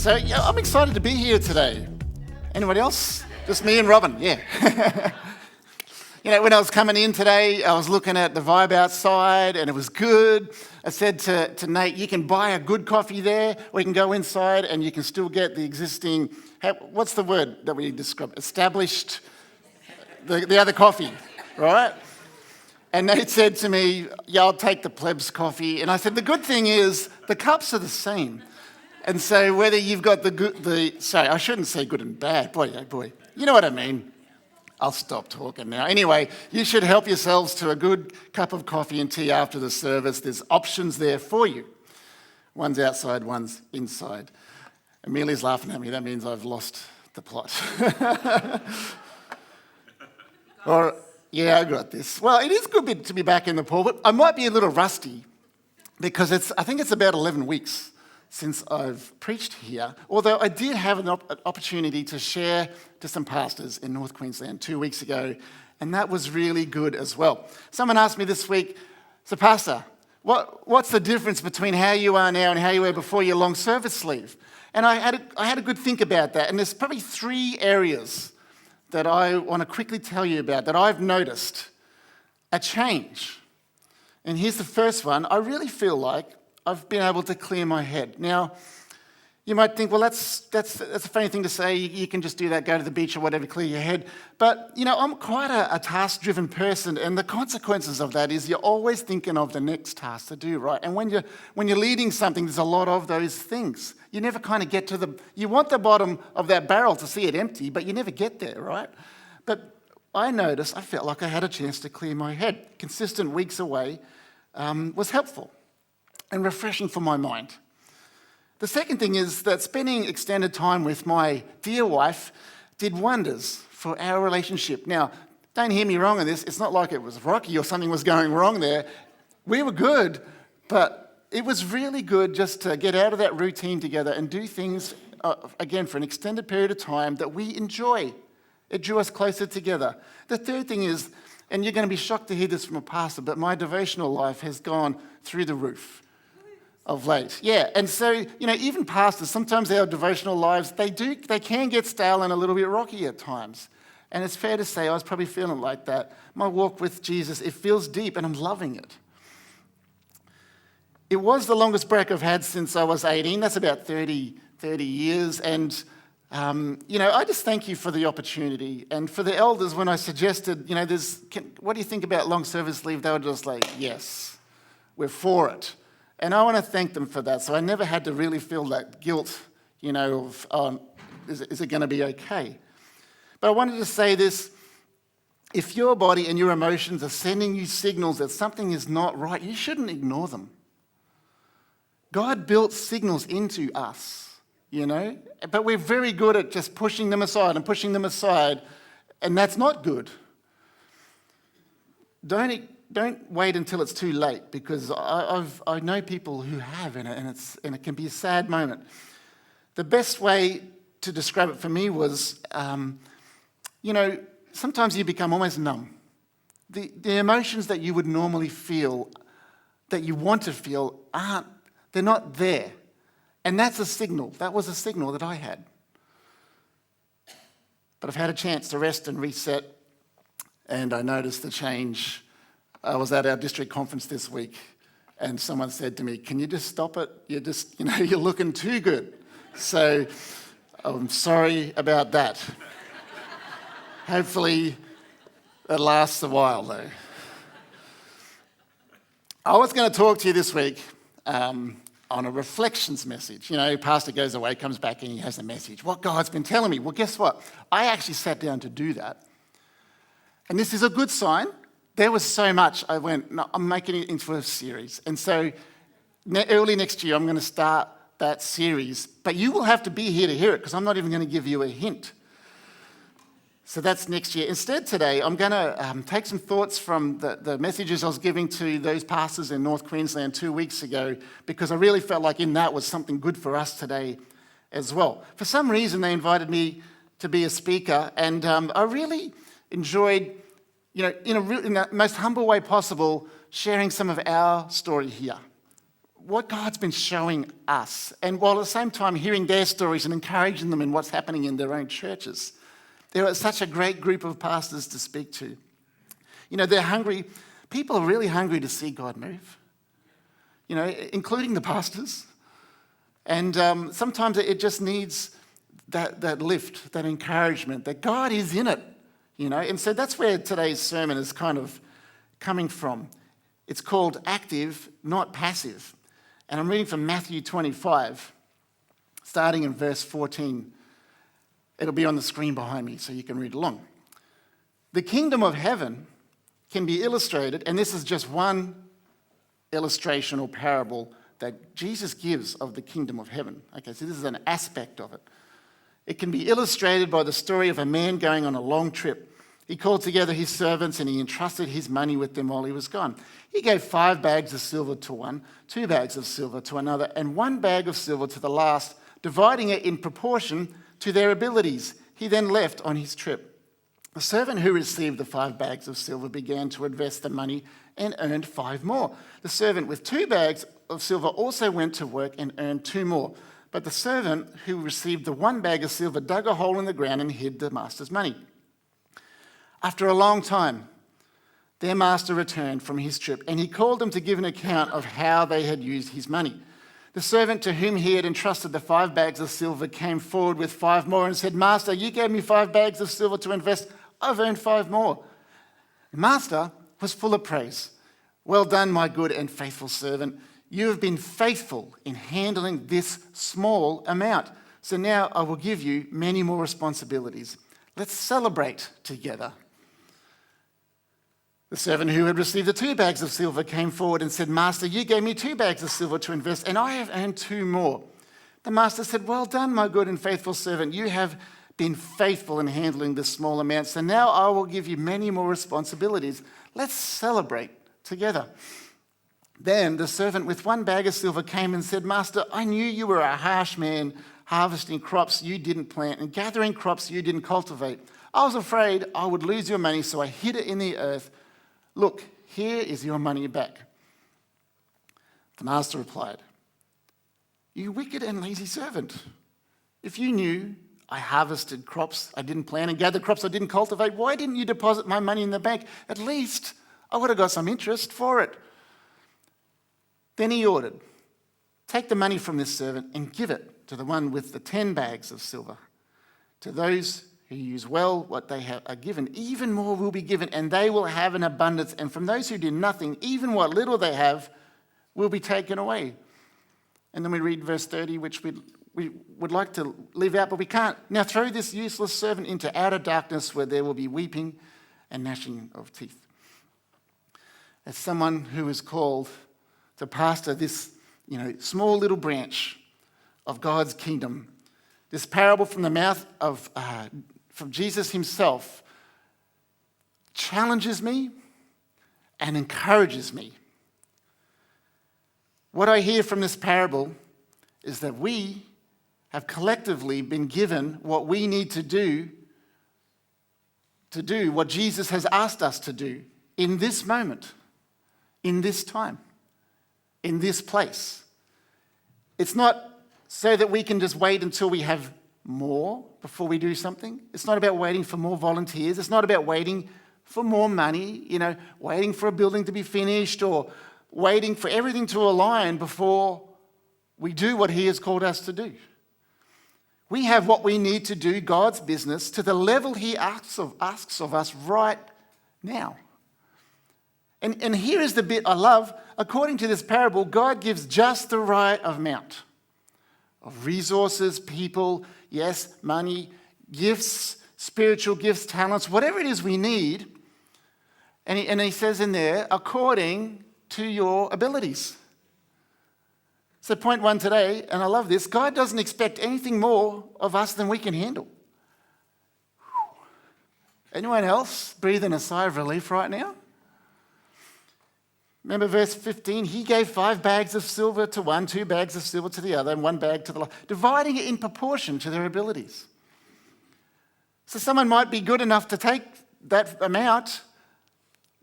So yeah, I'm excited to be here today. Anybody else? Just me and Robin, yeah. When I was coming in today, I was looking at the vibe outside and it was good. I said to Nate, you can buy a good coffee there, or you can go inside and you can still get the existing, what's the word that we describe? Established, the other coffee, right? And Nate said to me, yeah, I'll take the plebs coffee. And I said, the good thing is the cups are the same. And so whether you've got sorry, I shouldn't say good and bad. Boy, oh boy. You know what I mean. I'll stop talking now. Anyway, you should help yourselves to a good cup of coffee and tea after the service. There's options there for you. One's outside, one's inside. Amelia's laughing at me. That means I've lost the plot. Yeah, I got this. Well, it is good to be back in the pulpit. I might be a little rusty because I think it's about 11 weeks since I've preached here, although I did have an opportunity to share to some pastors in North Queensland 2 weeks ago, and that was really good as well. Someone asked me this week, so Pastor, what's the difference between how you are now and how you were before your long service leave? And I had a good think about that, and there's probably 3 areas that I want to quickly tell you about that I've noticed a change. And here's the first one. I really feel like I've been able to clear my head. Now, you might think, well, that's a funny thing to say. You can just do that, go to the beach or whatever, clear your head. But, I'm quite a task-driven person, and the consequences of that is you're always thinking of the next task to do, right? And when you're leading something, there's a lot of those things. You never kind of get to you want the bottom of that barrel to see it empty, but you never get there, right? But I felt like I had a chance to clear my head. Consistent weeks away was helpful and refreshing for my mind. The second thing is that spending extended time with my dear wife did wonders for our relationship. Now, don't hear me wrong on this. It's not like it was rocky or something was going wrong there. We were good, but it was really good just to get out of that routine together and do things, again, for an extended period of time that we enjoy. It drew us closer together. The third thing is, and you're going to be shocked to hear this from a pastor, but my devotional life has gone through the roof of late. Yeah, and so, even pastors, sometimes our devotional lives, they can get stale and a little bit rocky at times. And it's fair to say I was probably feeling like that. My walk with Jesus, it feels deep and I'm loving it. It was the longest break I've had since I was 18. That's about 30 years. And, I just thank you for the opportunity. And for the elders, when I suggested, what do you think about long service leave? They were just like, yes, we're for it. And I want to thank them for that. So I never had to really feel that guilt, of, is it going to be okay? But I wanted to say this. If your body and your emotions are sending you signals that something is not right, you shouldn't ignore them. God built signals into us, but we're very good at just pushing them aside, and that's not good. Don't wait until it's too late, because I know people who have, and it can be a sad moment. The best way to describe it for me was, sometimes you become almost numb. The emotions that you would normally feel, that you want to feel, they're not there. And that's a signal. That was a signal that I had. But I've had a chance to rest and reset, and I noticed the change. I was at our district conference this week, and someone said to me, can you just stop it? You're looking too good. So I'm sorry about that. Hopefully it lasts a while, though. I was going to talk to you this week on a reflections message. Pastor goes away, comes back, and he has a message. What God's been telling me. Well, guess what? I actually sat down to do that. And this is a good sign. There was so much, I went, no, I'm making it into a series. And so early next year, I'm going to start that series. But you will have to be here to hear it, because I'm not even going to give you a hint. So that's next year. Instead today, I'm going to take some thoughts from the messages I was giving to those pastors in North Queensland 2 weeks ago, because I really felt like in that was something good for us today as well. For some reason, they invited me to be a speaker, and I really enjoyed, in the most humble way possible, sharing some of our story here. what God's been showing us, and while at the same time hearing their stories and encouraging them in what's happening in their own churches. They're such a great group of pastors to speak to. You know, they're hungry. People are really hungry to see God move, you know, including the pastors. And sometimes it just needs that lift, that encouragement, that God is in it, you know. And so that's where today's sermon is kind of coming from. It's called Active, Not Passive. And I'm reading from Matthew 25, starting in verse 14. It'll be on the screen behind me so you can read along. The kingdom of heaven can be illustrated, and this is just one illustration or parable that Jesus gives of the kingdom of heaven. Okay, so this is an aspect of it. It can be illustrated by the story of a man going on a long trip. He called together his servants and he entrusted his money with them while he was gone. He gave 5 bags of silver to one, 2 bags of silver to another, and 1 bag of silver to the last, dividing it in proportion to their abilities. He then left on his trip. The servant who received the 5 bags of silver began to invest the money and earned 5 more. The servant with 2 bags of silver also went to work and earned 2 more. But the servant who received the 1 bag of silver dug a hole in the ground and hid the master's money. After a long time, their master returned from his trip, and he called them to give an account of how they had used his money. The servant to whom he had entrusted the 5 bags of silver came forward with 5 more and said, "Master, you gave me 5 bags of silver to invest. I've earned 5 more." The master was full of praise. "Well done, my good and faithful servant. You have been faithful in handling this small amount. So now I will give you many more responsibilities. Let's celebrate together." The servant who had received the 2 bags of silver came forward and said, "Master, you gave me 2 bags of silver to invest, and I have earned 2 more." The master said, "Well done, my good and faithful servant. You have been faithful in handling this small amount, so now I will give you many more responsibilities. Let's celebrate together." Then the servant with 1 bag of silver came and said, "Master, I knew you were a harsh man, harvesting crops you didn't plant and gathering crops you didn't cultivate. I was afraid I would lose your money, so I hid it in the earth. Look, here is your money back." The master replied, "You wicked and lazy servant. If you knew I harvested crops I didn't plant and gathered crops I didn't cultivate, why didn't you deposit my money in the bank? At least I would have got some interest for it." Then he ordered, "Take the money from this servant and give it to the one with the 10 bags of silver. To those who use well what they are given, even more will be given, and they will have an abundance. And from those who do nothing, even what little they have will be taken away." And then we read verse 30, which we would like to leave out, but we can't. "Now throw this useless servant into outer darkness where there will be weeping and gnashing of teeth." As someone who is called to pastor this, small little branch of God's kingdom, this parable from the mouth of from Jesus himself challenges me and encourages me. What I hear from this parable is that we have collectively been given what we need to do what Jesus has asked us to do in this moment, in this time, in this place. It's not so that we can just wait until we have more before we do something. It's not about waiting for more volunteers. It's not about waiting for more money, waiting for a building to be finished or waiting for everything to align before we do what he has called us to do. We have what we need to do God's business to the level he asks of us right now. And here is the bit I love. According to this parable, God gives just the right amount of resources, people, yes, money, gifts, spiritual gifts, talents, whatever it is we need. And he says in there, according to your abilities. So point 1 today, and I love this, God doesn't expect anything more of us than we can handle. Anyone else breathing a sigh of relief right now? Remember verse 15, he gave 5 bags of silver to one, 2 bags of silver to the other, and 1 bag to the last, dividing it in proportion to their abilities. So someone might be good enough to take that amount,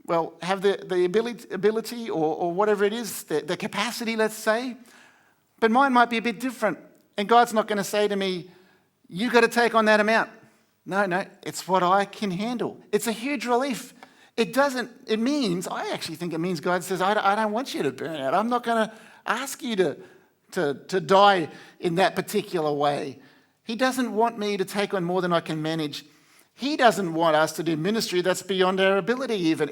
well, have the ability or whatever it is, the capacity, let's say. But mine might be a bit different. And God's not going to say to me, you've got to take on that amount. No, it's what I can handle. It's a huge relief. I actually think it means God says, I don't want you to burn out. I'm not going to ask you to die in that particular way. He doesn't want me to take on more than I can manage. He doesn't want us to do ministry that's beyond our ability even.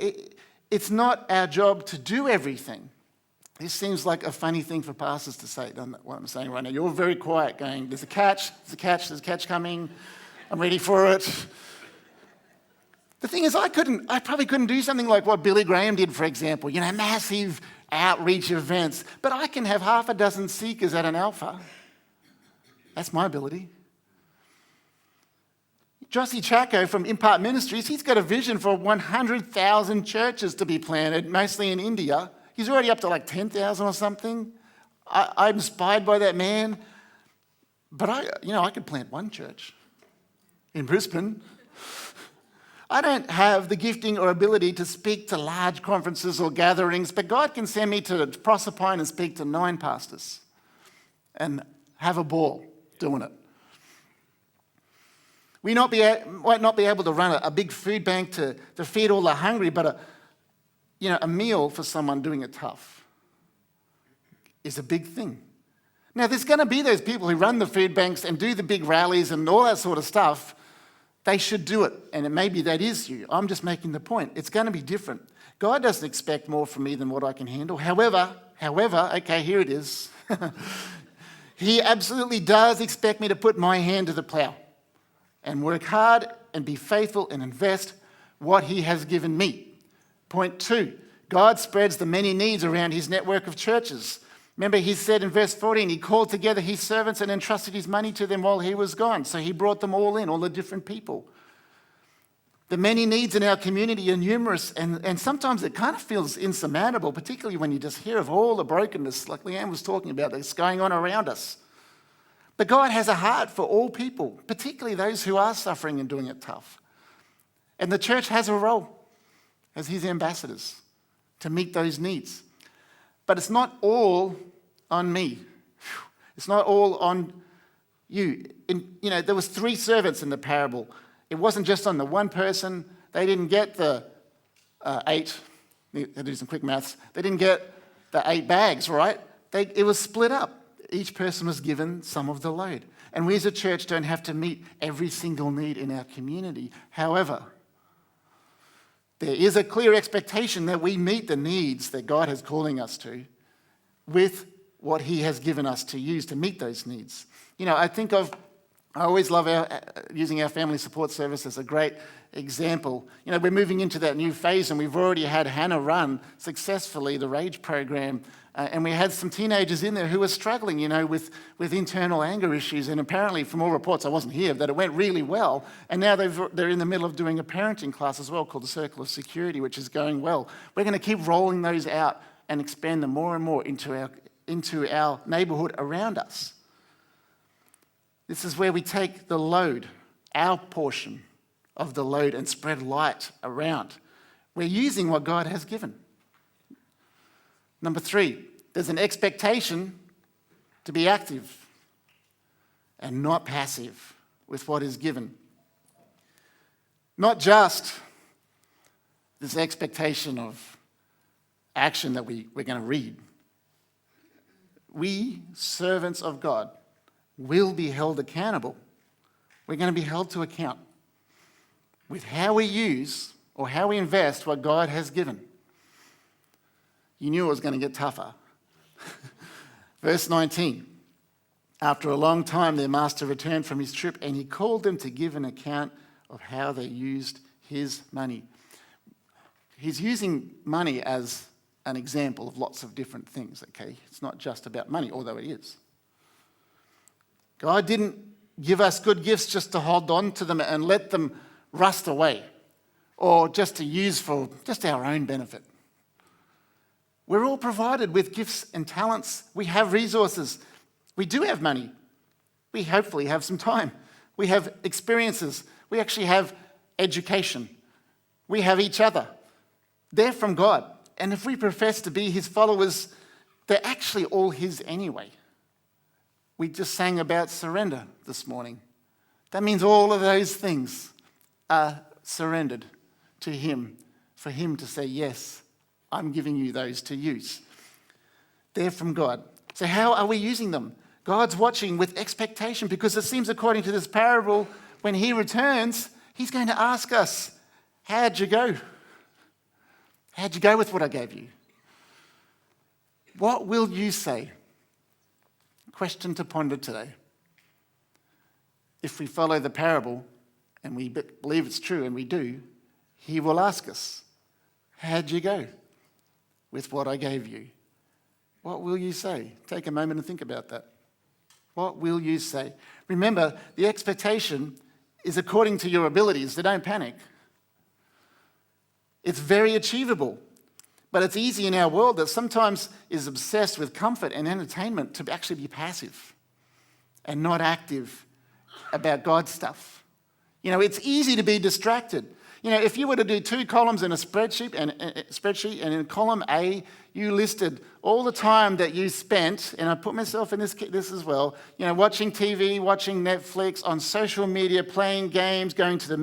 It's not our job to do everything. This seems like a funny thing for pastors to say, doesn't it, what I'm saying right now? You're very quiet going, there's a catch coming. I'm ready for it. The thing is, I probably couldn't do something like what Billy Graham did, for example, massive outreach events, but I can have half a dozen seekers at an Alpha. That's my ability. Jossie Chaco from Impact Ministries, he's got a vision for 100,000 churches to be planted, mostly in India. He's already up to like 10,000 or something. I'm inspired by that man. But I could plant one church in Brisbane. I don't have the gifting or ability to speak to large conferences or gatherings, but God can send me to Proserpine and speak to 9 pastors and have a ball doing it. We might not be able to run a big food bank to feed all the hungry, but a meal for someone doing it tough is a big thing. Now, there's going to be those people who run the food banks and do the big rallies and all that sort of stuff. They should do it, and maybe that is you. I'm just making the point. It's going to be different. God doesn't expect more from me than what I can handle. However, okay, here it is. He absolutely does expect me to put my hand to the plow and work hard and be faithful and invest what he has given me. Point 2, God spreads the many needs around his network of churches. Remember, he said in verse 14, he called together his servants and entrusted his money to them while he was gone. So he brought them all in, all the different people. The many needs in our community are numerous, and sometimes it kind of feels insurmountable, particularly when you just hear of all the brokenness, like Leanne was talking about, that's going on around us. But God has a heart for all people, particularly those who are suffering and doing it tough. And the church has a role as his ambassadors to meet those needs. But it's not all on me. It's not all on you. There was 3 servants in the parable. It wasn't just on the one person. They didn't get the 8. I'll do some quick maths. They didn't get the 8 bags, right? It was split up. Each person was given some of the load. And we as a church don't have to meet every single need in our community. However, there is a clear expectation that we meet the needs that God is calling us to with what he has given us to use to meet those needs. I always love using our family support service as a great example. We're moving into that new phase, and we've already had Hannah run successfully the RAGE program. And we had some teenagers in there who were struggling, with internal anger issues. And apparently, from all reports, I wasn't here, that it went really well. And now they're in the middle of doing a parenting class as well called the Circle of Security, which is going well. We're going to keep rolling those out and expand them more and more into our neighbourhood around us. This is where we take the load, our portion of the load, and spread light around. We're using what God has given. Number 3, there's an expectation to be active and not passive with what is given. Not just this expectation of action that we're going to read. We, servants of God, will be held accountable. We're going to be held to account with how we use or how we invest what God has given. You knew it was going to get tougher. Verse 19. After a long time, their master returned from his trip, and he called them to give an account of how they used his money. He's using money as an example of lots of different things, okay? It's not just about money, although it is. God didn't give us good gifts just to hold on to them and let them rust away, or just to use for just our own benefit. We're all provided with gifts and talents. We have resources. We do have money. We hopefully have some time. We have experiences. We actually have education. We have each other. They're from God. And if we profess to be his followers, they're actually all his anyway. We just sang about surrender this morning. That means all of those things are surrendered to him, for him to say, yes, I'm giving you those to use. They're from God. So how are we using them? God's watching with expectation, because it seems according to this parable, when he returns, he's going to ask us, how'd you go? How'd you go with what I gave you? What will you say? Question to ponder today. If we follow the parable and we believe it's true, and we do, he will ask us, how'd you go with what I gave you? What will you say? Take a moment and think about that. What will you say? Remember, the expectation is according to your abilities, so don't panic. It's very achievable, but it's easy in our world that sometimes is obsessed with comfort and entertainment to actually be passive and not active about God's stuff. You know, it's easy to be distracted. You know, if you were to do 2 columns in a spreadsheet, and in column A, you listed all the time that you spent, and I put myself in this as well, you know, watching TV, watching Netflix, on social media, playing games, going to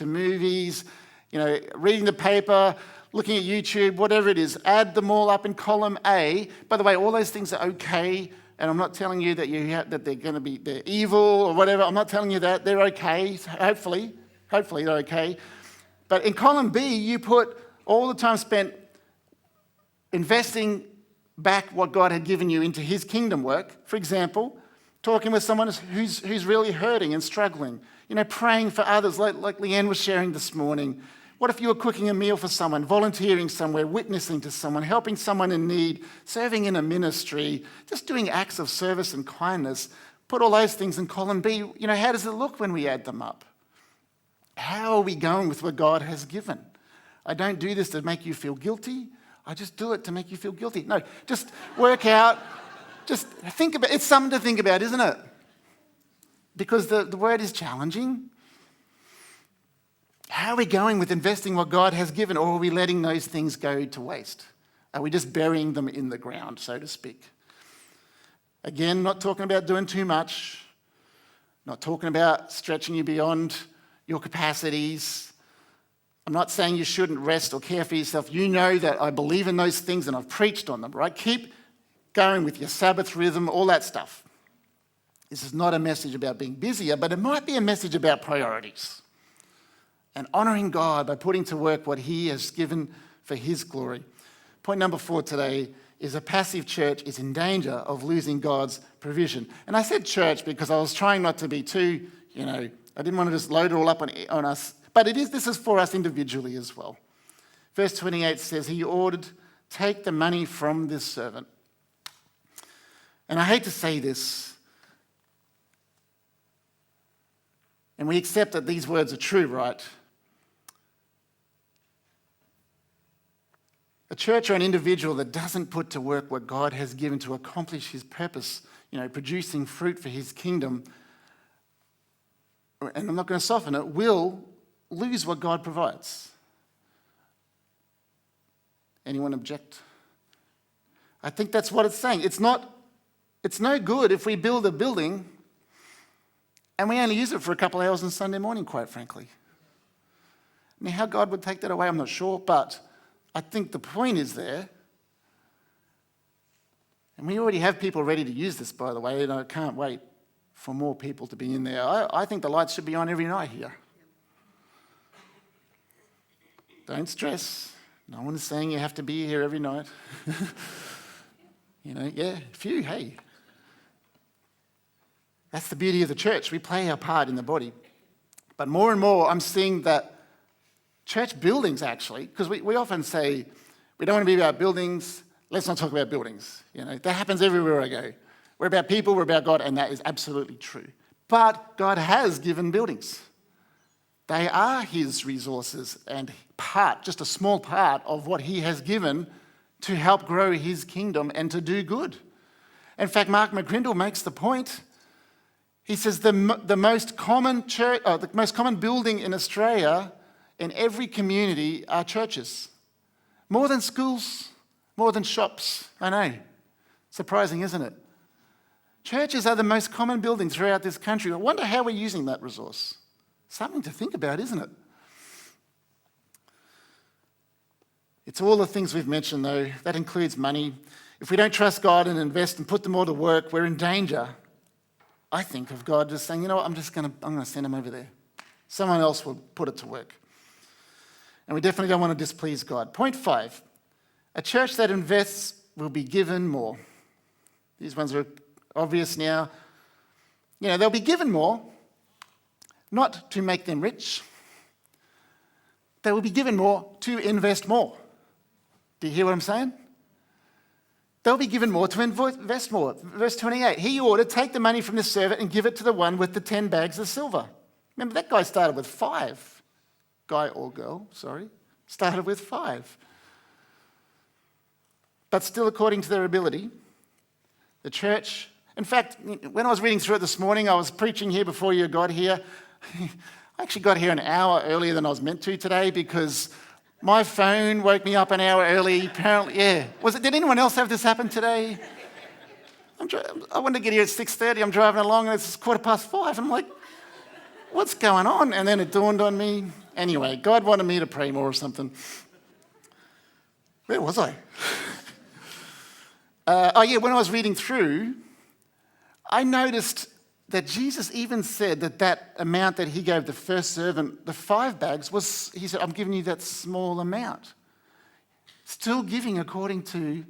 movies, you know, reading the paper, looking at YouTube, whatever it is, add them all up in column A. By the way, all those things are okay, and I'm not telling you that they're evil or whatever. I'm not telling you that. They're okay, hopefully they're okay. But in column B, you put all the time spent investing back what God had given you into his kingdom work. For example, talking with someone who's really hurting and struggling. You know, praying for others like Leanne was sharing this morning. What if you were cooking a meal for someone, volunteering somewhere, witnessing to someone, helping someone in need, serving in a ministry, just doing acts of service and kindness? Put all those things in column B. You know, how does it look when we add them up? How are we going with what God has given? I don't do this to make you feel guilty. I just do it to make you feel guilty. No, just work out. Just think about it. It's something to think about, isn't it? Because the word is challenging. How are we going with investing what God has given, or are we letting those things go to waste? Are we just burying them in the ground, so to speak? Again, not talking about doing too much, not talking about stretching you beyond your capacities. I'm not saying you shouldn't rest or care for yourself. You know that I believe in those things and I've preached on them, right? Keep going with your Sabbath rhythm, all that stuff. This is not a message about being busier, but it might be a message about priorities and honouring God by putting to work what he has given for his glory. Point number 4 today is a passive church is in danger of losing God's provision. And I said church because I was trying not to be too, I didn't want to just load it all up on us. But this is for us individually as well. Verse 28 says, he ordered, take the money from this servant. And I hate to say this, and we accept that these words are true, right? A church or an individual that doesn't put to work what God has given to accomplish his purpose, producing fruit for his kingdom, and I'm not going to soften it, will lose what God provides. Anyone object? I think that's what it's saying. It's no good if we build a building and we only use it for a couple of hours on Sunday morning, quite frankly. Now, how God would take that away, I'm not sure, but I think the point is there. And we already have people ready to use this, by the way, and I can't wait for more people to be in there. I think the lights should be on every night here. Don't stress. No one is saying you have to be here every night. Few, hey. That's the beauty of the church. We play our part in the body. But more and more, I'm seeing that church buildings actually, because we often say, we don't want to be about buildings, let's not talk about buildings. That happens everywhere I go. We're about people, we're about God, and that is absolutely true. But God has given buildings. They are his resources and just a small part of what he has given to help grow his kingdom and to do good. In fact, Mark McGrindle makes the point. He says the most common the most common building in Australia in every community are churches. More than schools, more than shops. I know. Surprising, isn't it? Churches are the most common building throughout this country. I wonder how we're using that resource. Something to think about, isn't it? It's all the things we've mentioned, though. That includes money. If we don't trust God and invest and put them all to work, we're in danger, I think, of God just saying, you know what, I'm going to send them over there. Someone else will put it to work. And we definitely don't want to displease God. Point 5, a church that invests will be given more. These ones are obvious now. You know, they'll be given more, not to make them rich. They will be given more to invest more. Do you hear what I'm saying? They'll be given more to invest more. Verse 28, he ordered, take the money from the servant and give it to the one with the 10 bags of silver. Remember, that guy started with 5. Guy or girl, started with 5. But still, according to their ability, the church, in fact, when I was reading through it this morning, I was preaching here before you got here. I actually got here an hour earlier than I was meant to today because my phone woke me up an hour early. Apparently, yeah. Did anyone else have this happen today? I wanted to get here at 6:30. I'm driving along and it's 5:15. I'm like, what's going on? And then it dawned on me. Anyway, God wanted me to pray more or something. Where was I? When I was reading through, I noticed that Jesus even said that amount that he gave the first servant, the 5 bags, he said, I'm giving you that small amount. Still giving according to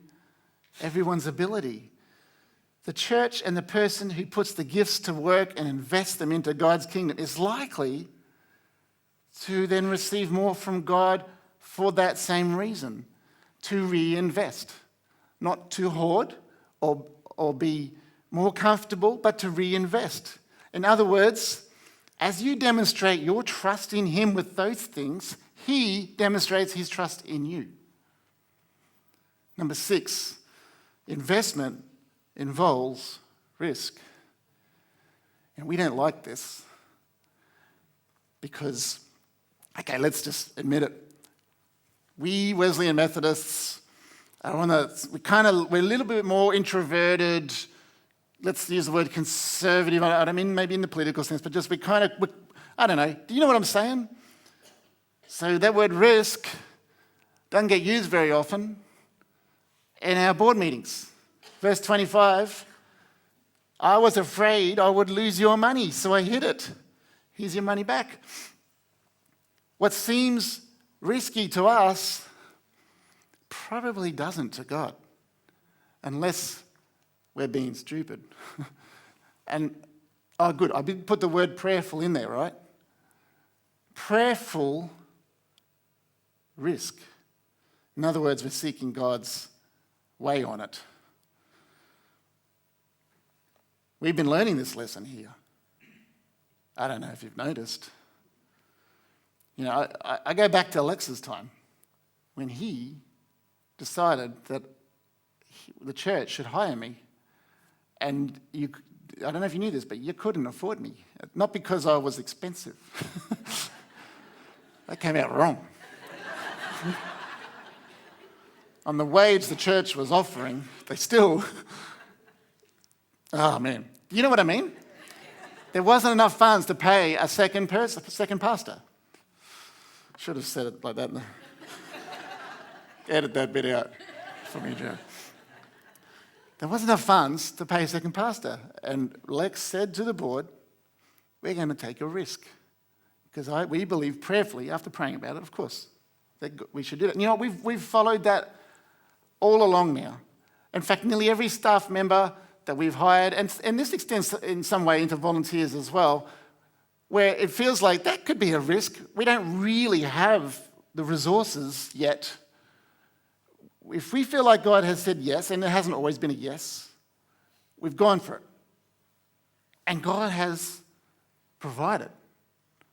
everyone's ability. The church and the person who puts the gifts to work and invests them into God's kingdom is likely to then receive more from God for that same reason, to reinvest. Not to hoard or be more comfortable, but to reinvest. In other words, as you demonstrate your trust in him with those things, he demonstrates his trust in you. Number 6, investment involves risk. And we don't like this because, okay, let's just admit it. We Wesleyan Methodists we're a little bit more introverted. Let's use the word conservative. I don't mean maybe in the political sense, but just I don't know. Do you know what I'm saying? So that word risk doesn't get used very often in our board meetings. Verse 25, I was afraid I would lose your money, so I hid it. Here's your money back. What seems risky to us probably doesn't to God, unless we're being stupid. And, good, I did put the word prayerful in there, right? Prayerful risk. In other words, we're seeking God's way on it. We've been learning this lesson here. I don't know if you've noticed. You know, I go back to Alexa's time when he decided that the church should hire me. And I don't know if you knew this, but you couldn't afford me. Not because I was expensive. That came out wrong. On the wage the church was offering, they still... Oh, man. You know what I mean? There wasn't enough funds to pay a second pastor. Should have said it like that. Edit that bit out for me, Joe. There wasn't enough funds to pay a second pastor. And Lex said to the board, we're going to take a risk. Because we believe prayerfully, after praying about it, of course, that we should do it. And you know, we've followed that all along now. In fact, nearly every staff member that we've hired, and this extends in some way into volunteers as well, where it feels like that could be a risk. We don't really have the resources yet. If we feel like God has said yes, and it hasn't always been a yes, we've gone for it. And God has provided.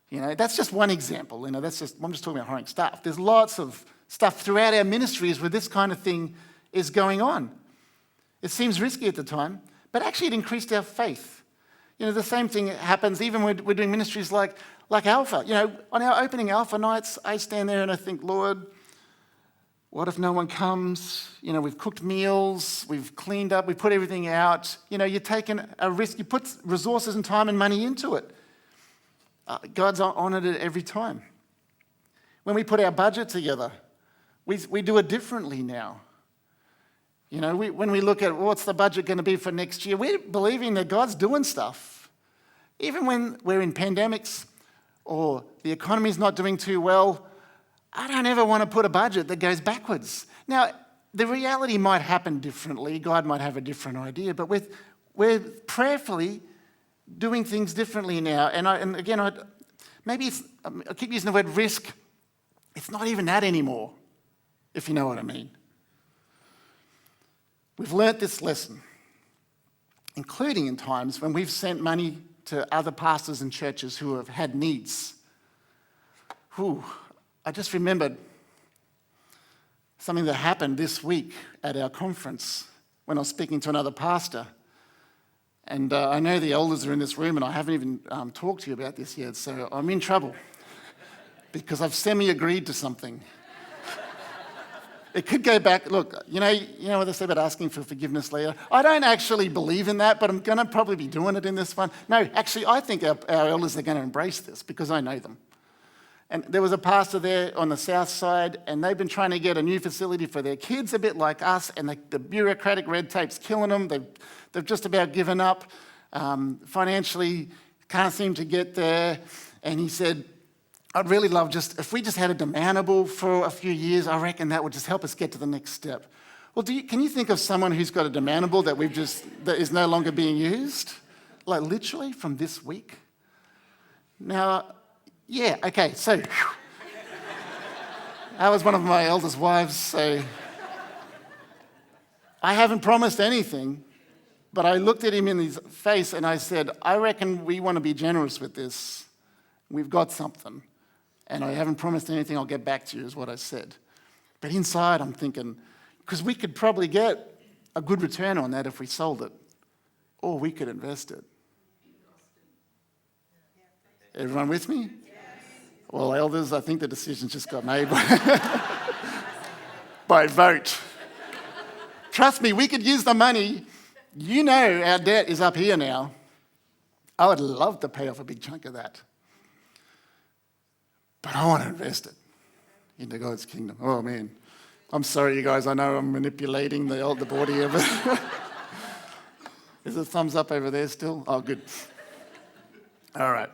You know, that's just one example. You know, I'm just talking about hiring staff. There's lots of stuff throughout our ministries where this kind of thing is going on. It seems risky at the time, but actually it increased our faith. You know, the same thing happens even when we're doing ministries like Alpha. You know, on our opening Alpha nights, I stand there and I think, Lord, What if no one comes? We've cooked meals, we've cleaned up, we put everything out. You're taking a risk. You put resources and time and money into it. God's honoured it every time. When we put our budget together, we do it differently now. When we look at what's the budget going to be for next year, we're believing that God's doing stuff. Even when we're in pandemics or the economy's not doing too well, I don't ever want to put a budget that goes backwards. Now, the reality might happen differently. God might have a different idea, but we're prayerfully doing things differently now. And again, I keep using the word risk. It's not even that anymore, if you know what I mean. We've learnt this lesson, including in times when we've sent money to other pastors and churches who have had needs. I just remembered something that happened this week at our conference when I was speaking to another pastor. And I know the elders are in this room and I haven't even talked to you about this yet, so I'm in trouble because I've semi-agreed to something. It could go back, look, you know what they say about asking for forgiveness later? I don't actually believe in that, but I'm going to probably be doing it in this one. No, actually, I think our elders are going to embrace this because I know them. And there was a pastor there on the south side, and they've been trying to get a new facility for their kids, a bit like us, and the bureaucratic red tape's killing them. They've just about given up. Financially, can't seem to get there. And he said, I'd really love if we just had a demountable for a few years, I reckon that would just help us get to the next step. Well, can you think of someone who's got a demountable that is no longer being used? Like literally from this week? Now, yeah, okay, so that was one of my eldest wives, so I haven't promised anything, but I looked at him in his face and I said, I reckon we want to be generous with this. We've got something, and I haven't promised anything, I'll get back to you, is what I said. But inside I'm thinking, because we could probably get a good return on that if we sold it, or we could invest it. Everyone with me? Well, elders, I think the decision just got made by vote. Trust me, we could use the money. Our debt is up here now. I would love to pay off a big chunk of that. But I want to invest it into God's kingdom. Oh, man. I'm sorry, you guys. I know I'm manipulating the board here. But is it thumbs up over there still? Oh, good. All right.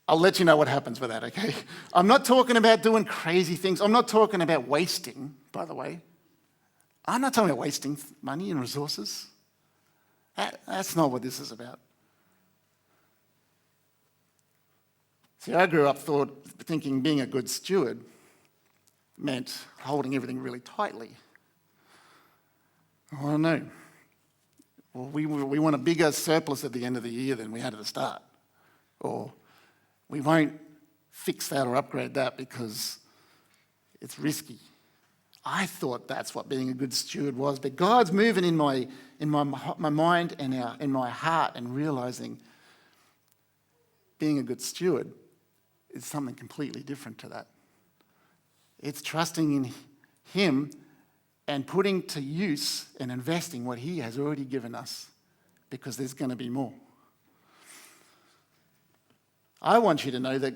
I'll let you know what happens with that, okay? I'm not talking about doing crazy things. I'm not talking about wasting, by the way. I'm not talking about wasting money and resources. That's not what this is about. See, I grew up thinking being a good steward meant holding everything really tightly. Oh, no. Well, we want a bigger surplus at the end of the year than we had at the start. Or we won't fix that or upgrade that because it's risky. I thought that's what being a good steward was, but God's moving in my mind and in my heart and realising being a good steward is something completely different to that. It's trusting in Him and putting to use and investing what He has already given us because there's going to be more. I want you to know that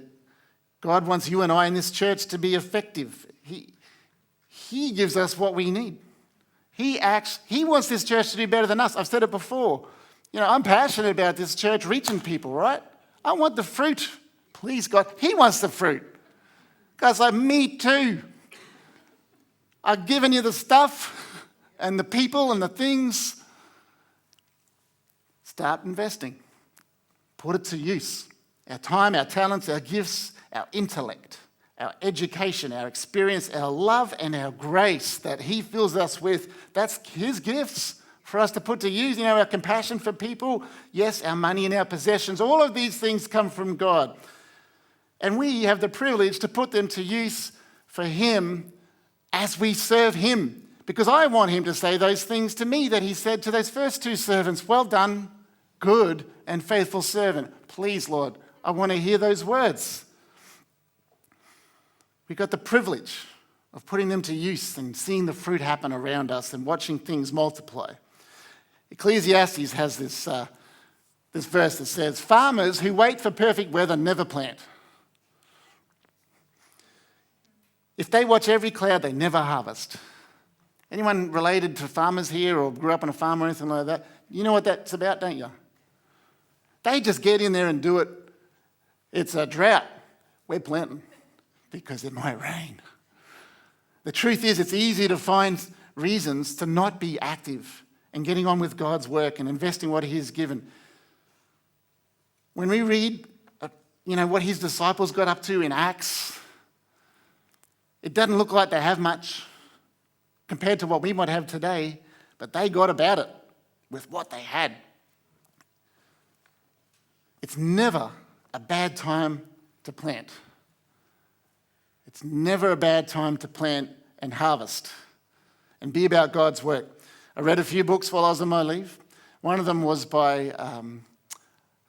God wants you and I in this church to be effective. He gives us what we need. He wants this church to do better than us. I've said it before. I'm passionate about this church reaching people, right? I want the fruit. Please, God. He wants the fruit. God's like, me too. I've given you the stuff and the people and the things. Start investing. Put it to use. Our time, our talents, our gifts, our intellect, our education, our experience, our love, and our grace that He fills us with. That's His gifts for us to put to use. Our compassion for people, yes, our money and our possessions, all of these things come from God. And we have the privilege to put them to use for Him as we serve Him. Because I want Him to say those things to me that He said to those first two servants. Well done, good and faithful servant. Please, Lord, I want to hear those words. We've got the privilege of putting them to use and seeing the fruit happen around us and watching things multiply. Ecclesiastes has this verse that says, "Farmers who wait for perfect weather never plant. If they watch every cloud, they never harvest." Anyone related to farmers here or grew up on a farm or anything like that? You know what that's about, don't you? They just get in there and do it. It's a drought. We're planting because it might rain. The truth is, it's easy to find reasons to not be active and getting on with God's work and investing what He's given. When we read, what His disciples got up to in Acts, it doesn't look like they have much compared to what we might have today, but they got about it with what they had. It's never a bad time to plant. It's never a bad time to plant and harvest and be about God's work. I read a few books while I was on my leave. One of them was by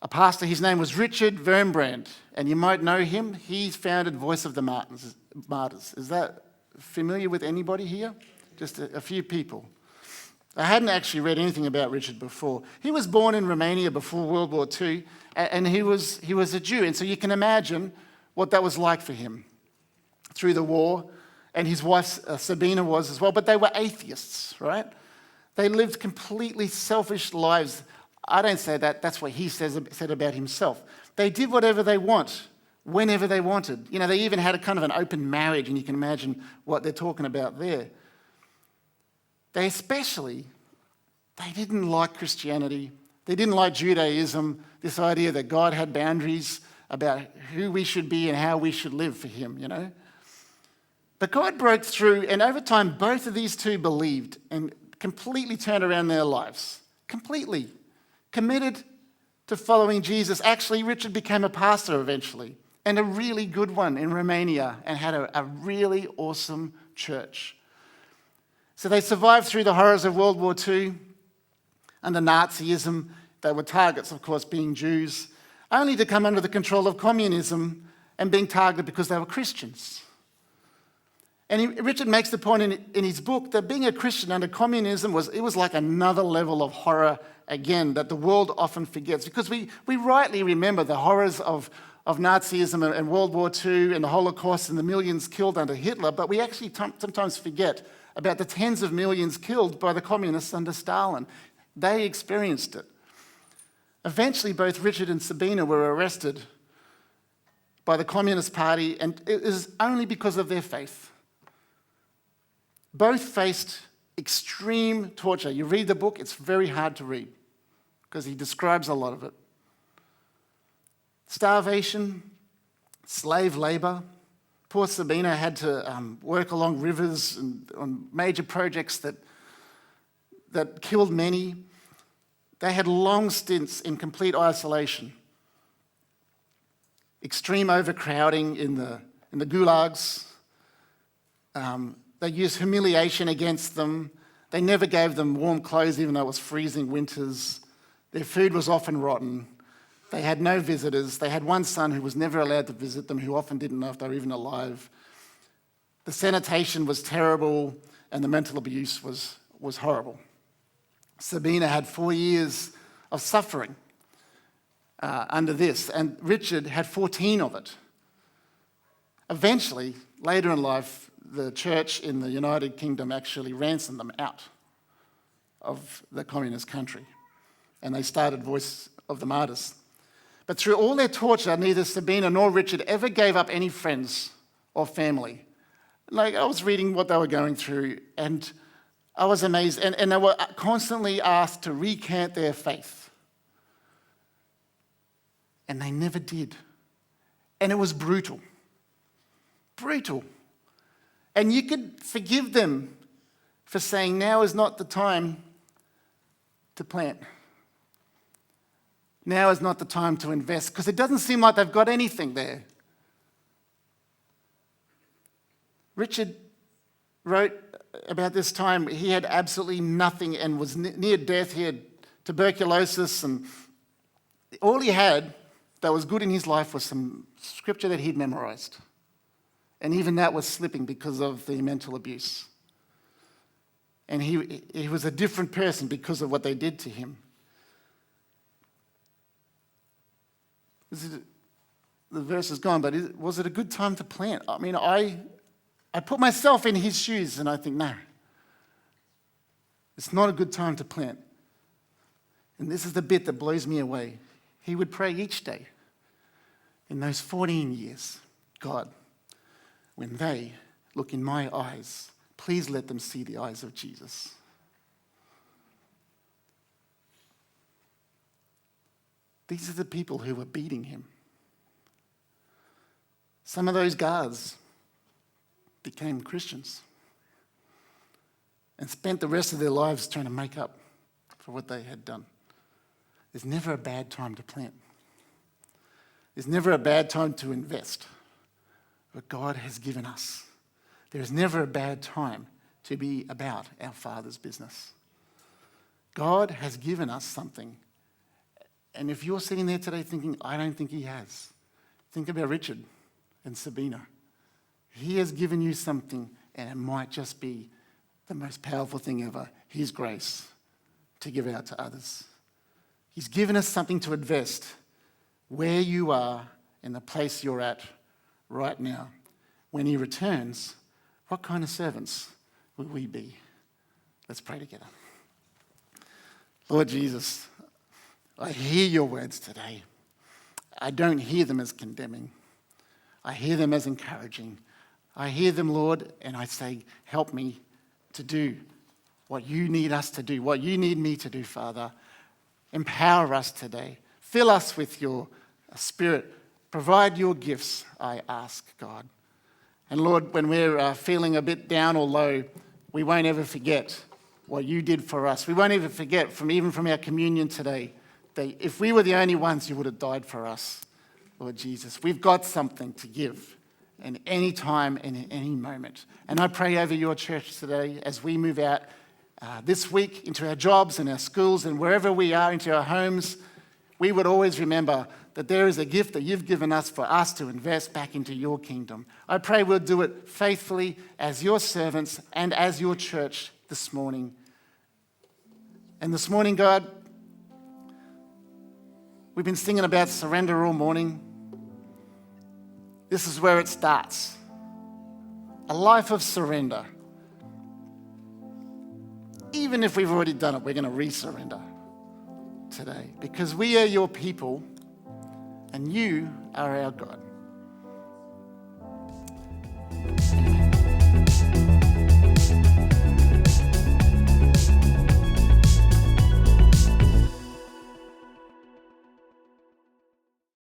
a pastor. His name was Richard Wurmbrand, and you might know him. He founded Voice of the Martyrs. Is that familiar with anybody here? Just a few people. I hadn't actually read anything about Richard before. He was born in Romania before World War II, and he was a Jew, and so you can imagine what that was like for him through the war, and his wife Sabina was as well, but they were atheists, right? They lived completely selfish lives. I don't say that, that's what he said about himself. They did whatever they want, whenever they wanted. They even had a kind of an open marriage, and you can imagine what they're talking about there. They didn't like Christianity. They didn't like Judaism, this idea that God had boundaries about who we should be and how we should live for Him, But God broke through, and over time, both of these two believed and completely turned around their lives. Completely. Committed to following Jesus. Actually, Richard became a pastor eventually, and a really good one in Romania, and had a really awesome church. So they survived through the horrors of World War II under Nazism. They were targets, of course, being Jews, only to come under the control of communism and being targeted because they were Christians. And Richard makes the point in his book that being a Christian under communism was like another level of horror again that the world often forgets, because we rightly remember the horrors of Nazism and World War II and the Holocaust and the millions killed under Hitler, but we actually sometimes forget about the tens of millions killed by the communists under Stalin. They experienced it. Eventually, both Richard and Sabina were arrested by the Communist Party, and it is only because of their faith. Both faced extreme torture. You read the book, it's very hard to read because he describes a lot of it. Starvation, slave labor. Poor Sabina had to work along rivers and on major projects that killed many. They had long stints in complete isolation. Extreme overcrowding in the gulags. They used humiliation against them. They never gave them warm clothes even though it was freezing winters. Their food was often rotten. They had no visitors. They had one son who was never allowed to visit them, who often didn't know if they were even alive. The sanitation was terrible, and the mental abuse was horrible. Sabina had 4 years of suffering under this, and Richard had 14 of it. Eventually, later in life, the church in the United Kingdom actually ransomed them out of the communist country, and they started Voice of the Martyrs. But through all their torture, neither Sabina nor Richard ever gave up any friends or family. I was reading what they were going through, and I was amazed. And they were constantly asked to recant their faith. And they never did. And it was brutal. Brutal. And you could forgive them for saying now is not the time to plant. Now is not the time to invest, because it doesn't seem like they've got anything there. Richard wrote about this time, he had absolutely nothing and was near death. He had tuberculosis, and all he had that was good in his life was some scripture that he'd memorized. And even that was slipping because of the mental abuse. And he was a different person because of what they did to him. The verse is gone, but was it a good time to plant? I mean, I put myself in his shoes and I think, no, it's not a good time to plant. And this is the bit that blows me away. He would pray each day in those 14 years, God, when they look in my eyes, please let them see the eyes of Jesus. These are the people who were beating him. Some of those guards became Christians and spent the rest of their lives trying to make up for what they had done. There's never a bad time to plant. There's never a bad time to invest what God has given us. There is never a bad time to be about our Father's business. God has given us something. And if you're sitting there today thinking, I don't think he has, think about Richard and Sabina. He has given you something, and it might just be the most powerful thing ever, his grace to give out to others. He's given us something to invest where you are in the place you're at right now. When he returns, what kind of servants will we be? Let's pray together. Lord Jesus, I hear your words today. I don't hear them as condemning. I hear them as encouraging. I hear them, Lord, and I say, help me to do what you need us to do, what you need me to do, Father. Empower us today. Fill us with your Spirit. Provide your gifts, I ask, God. And Lord, when we're feeling a bit down or low, we won't ever forget what you did for us. We won't ever forget, even from our communion today, that if we were the only ones, you would have died for us, Lord Jesus. We've got something to give in any time and in any moment. And I pray over your church today as we move out this week into our jobs and our schools and wherever we are, into our homes, we would always remember that there is a gift that you've given us for us to invest back into your kingdom. I pray we'll do it faithfully as your servants and as your church this morning. And this morning, God, we've been singing about surrender all morning. This is where it starts. A life of surrender. Even if we've already done it, we're going to re-surrender today because we are your people and you are our God.